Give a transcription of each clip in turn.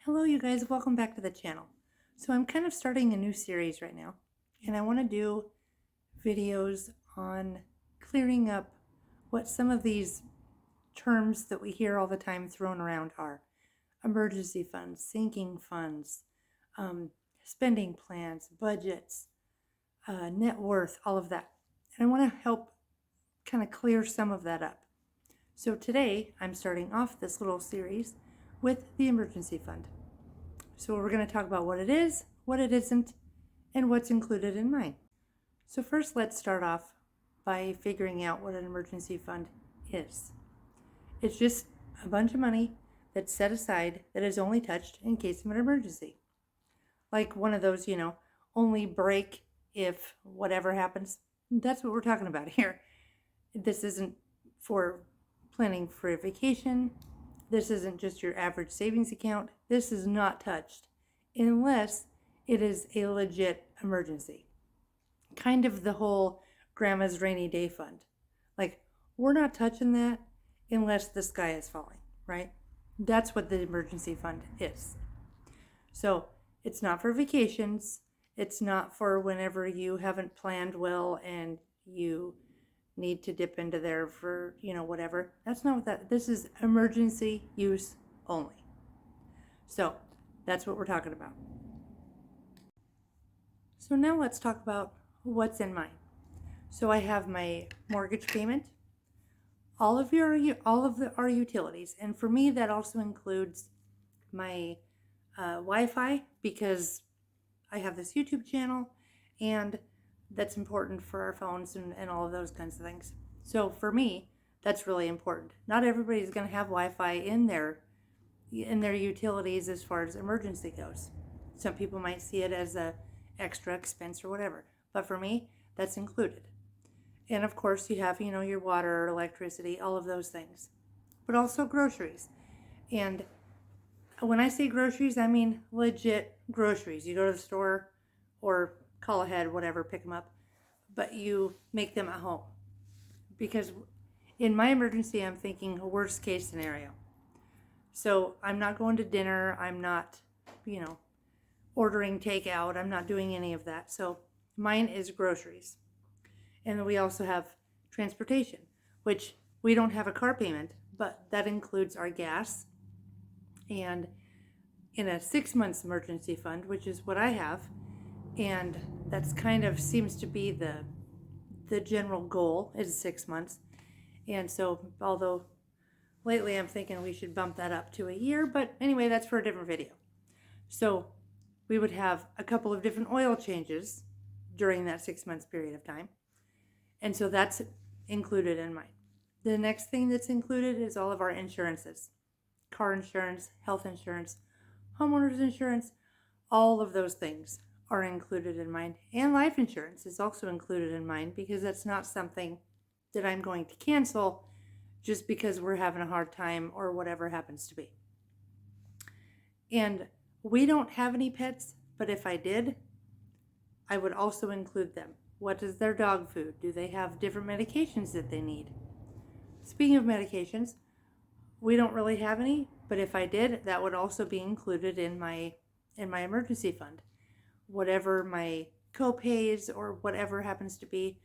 Hello you guys, welcome back to the channel. So I'm kind of starting a new series right now, and I want to do videos on clearing up what some of these terms that we hear all the time thrown around are. Emergency funds, sinking funds, spending plans, budgets, net worth, all of that. And I want to help kind of clear some of that up. So today I'm starting off this little series with the emergency fund. So we're going to talk about what it is, what it isn't, and what's included in mine. So first, let's start off by figuring out what an emergency fund is. It's just a bunch of money that's set aside that is only touched in case of an emergency. Like one of those, only break if whatever happens. That's what we're talking about here. This isn't for planning for a vacation. This isn't just your average savings account. This is not touched unless it is a legit emergency. Kind of the whole grandma's rainy day fund. Like, we're not touching that unless the sky is falling, right? That's what the emergency fund is. So it's not for vacations. It's not for whenever you haven't planned well and you need to dip into there for, whatever. That's not what this is emergency use only. So that's what we're talking about. So now let's talk about what's in mine. So I have my mortgage payment, all of our utilities. And for me, that also includes my Wi-Fi, because I have this YouTube channel and that's important for our phones and all of those kinds of things. So for me, that's really important. Not everybody's going to have Wi-Fi in their utilities as far as emergency goes. Some people might see it as a extra expense or whatever. But for me, that's included. And of course, you have, your water, electricity, all of those things. But also groceries. And when I say groceries, I mean legit groceries. You go to the store or call ahead, whatever, pick them up, but you make them at home. Because in my emergency, I'm thinking a worst case scenario. So I'm not going to dinner. I'm not, ordering takeout. I'm not doing any of that. So mine is groceries. And then we also have transportation, which we don't have a car payment, but that includes our gas. And in a 6 months emergency fund, which is what I have, and that's kind of seems to be the general goal is 6 months. And so, although lately I'm thinking we should bump that up to a year, but anyway, that's for a different video. So we would have a couple of different oil changes during that 6 months period of time. And so that's included in mine. The next thing that's included is all of our insurances. Car insurance, health insurance, homeowners insurance, all of those things are included in mine. And life insurance is also included in mine, because that's not something that I'm going to cancel just because we're having a hard time or whatever happens to be. And we don't have any pets, but if I did, I would also include them. What is their dog food? Do they have different medications that they need? Speaking of medications, we don't really have any, but if I did, that would also be included in my emergency fund. Whatever my co-pays or whatever happens to be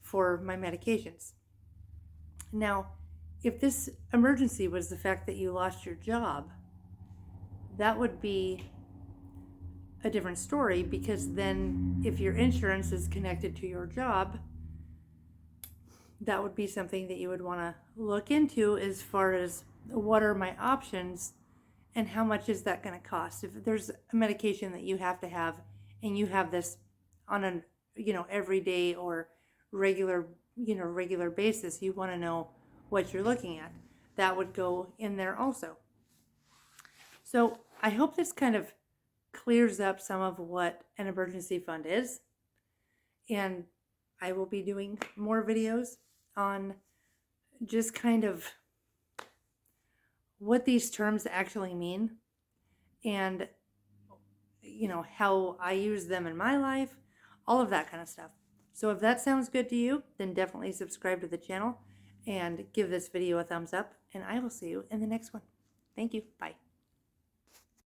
for my medications. Now, if this emergency was the fact that you lost your job, that would be a different story, because then if your insurance is connected to your job, that would be something that you would want to look into as far as what are my options and how much is that going to cost. If there's a medication that you have to have and you have this on an everyday or regular basis, you want to know what you're looking at. That would go in there also. So I hope this kind of clears up some of what an emergency fund is. And I will be doing more videos on just kind of what these terms actually mean and how I use them in my life, all of that kind of stuff. So if that sounds good to you, then definitely subscribe to the channel and give this video a thumbs up, and I will see you in the next one. Thank you. Bye.